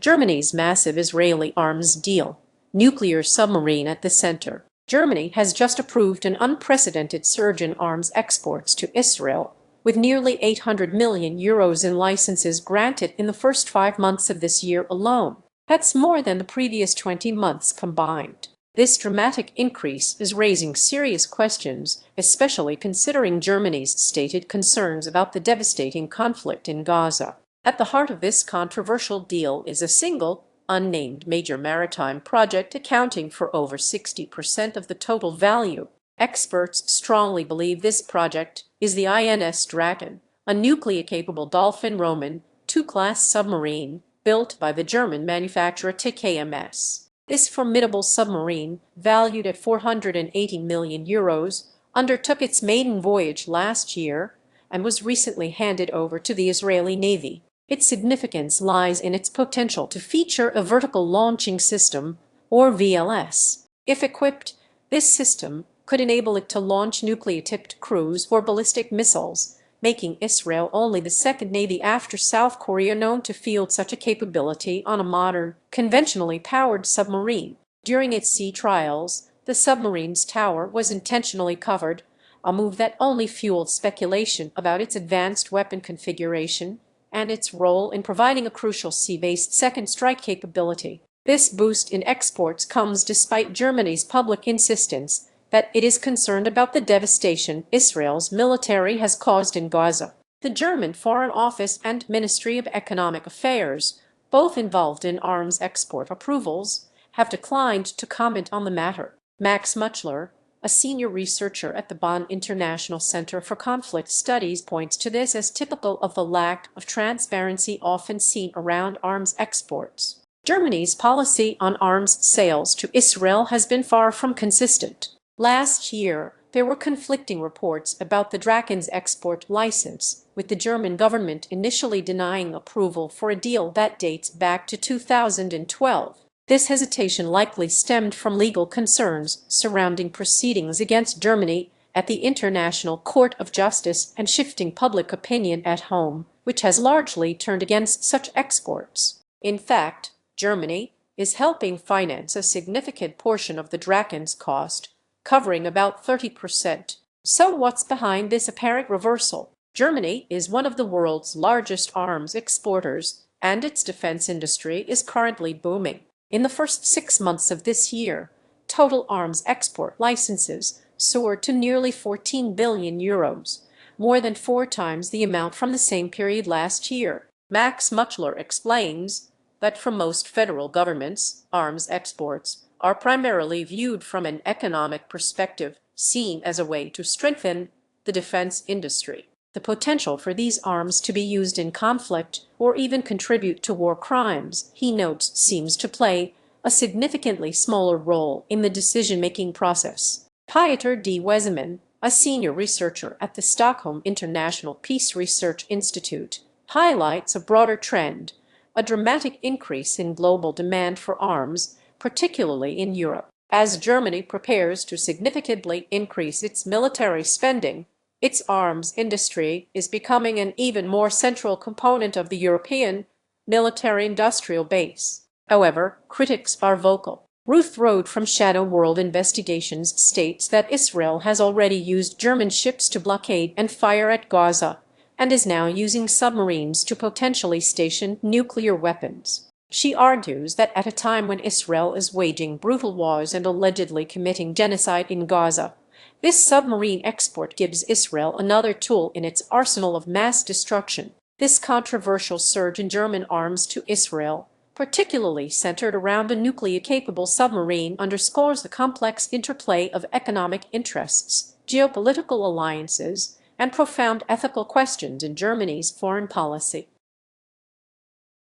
Germany's massive Israeli arms deal, nuclear submarine at the center. Germany has just approved an unprecedented surge in arms exports to Israel, with nearly €800 million in licenses granted in the first 5 months of this year alone. That's more than the previous 20 months combined. This dramatic increase is raising serious questions, especially considering Germany's stated concerns about the devastating conflict in Gaza. At the heart of this controversial deal is a single, unnamed major maritime project accounting for over 60% of the total value. Experts strongly believe this project is the INS Drakon, a nuclear-capable Dolphin II-class submarine built by the German manufacturer TKMS. This formidable submarine, valued at €480 million, undertook its maiden voyage last year and was recently handed over to the Israeli Navy. Its significance lies in its potential to feature a vertical launching system, or VLS. If equipped, this system could enable it to launch nuclear-tipped cruise or ballistic missiles, making Israel only the second navy after South Korea known to field such a capability on a modern, conventionally powered submarine. During its sea trials, the submarine's tower was intentionally covered, a move that only fueled speculation about its advanced weapon configuration and its role in providing a crucial sea-based second strike capability. This boost in exports comes despite Germany's public insistence that it is concerned about the devastation Israel's military has caused in Gaza. The German Foreign Office and Ministry of Economic Affairs, both involved in arms export approvals, have declined to comment on the matter. Max Muchler, a senior researcher at the Bonn International Center for Conflict Studies, points to this as typical of the lack of transparency often seen around arms exports. Germany's policy on arms sales to Israel has been far from consistent. Last year, there were conflicting reports about the Drakon's export license, with the German government initially denying approval for a deal that dates back to 2012. This hesitation likely stemmed from legal concerns surrounding proceedings against Germany at the International Court of Justice and shifting public opinion at home, which has largely turned against such exports. In fact, Germany is helping finance a significant portion of the Drakon's cost, covering about 30%. So what's behind this apparent reversal? Germany is one of the world's largest arms exporters, and its defense industry is currently booming. In the first 6 months of this year, total arms export licenses soared to nearly €14 billion, more than 4 times the amount from the same period last year. Max Muchler explains that for most federal governments, arms exports are primarily viewed from an economic perspective, seen as a way to strengthen the defense industry. The potential for these arms to be used in conflict or even contribute to war crimes, he notes, seems to play a significantly smaller role in the decision-making process. Pieter D. Weseman, a senior researcher at the Stockholm International Peace Research Institute, highlights a broader trend, a dramatic increase in global demand for arms, particularly in Europe. As Germany prepares to significantly increase its military spending, its arms industry is becoming an even more central component of the European military-industrial base. However, critics are vocal. Ruth Rode from Shadow World Investigations states that Israel has already used German ships to blockade and fire at Gaza, and is now using submarines to potentially station nuclear weapons. She argues that at a time when Israel is waging brutal wars and allegedly committing genocide in Gaza, this submarine export gives Israel another tool in its arsenal of mass destruction. This controversial surge in German arms to Israel, particularly centered around a nuclear-capable submarine, underscores the complex interplay of economic interests, geopolitical alliances, and profound ethical questions in Germany's foreign policy.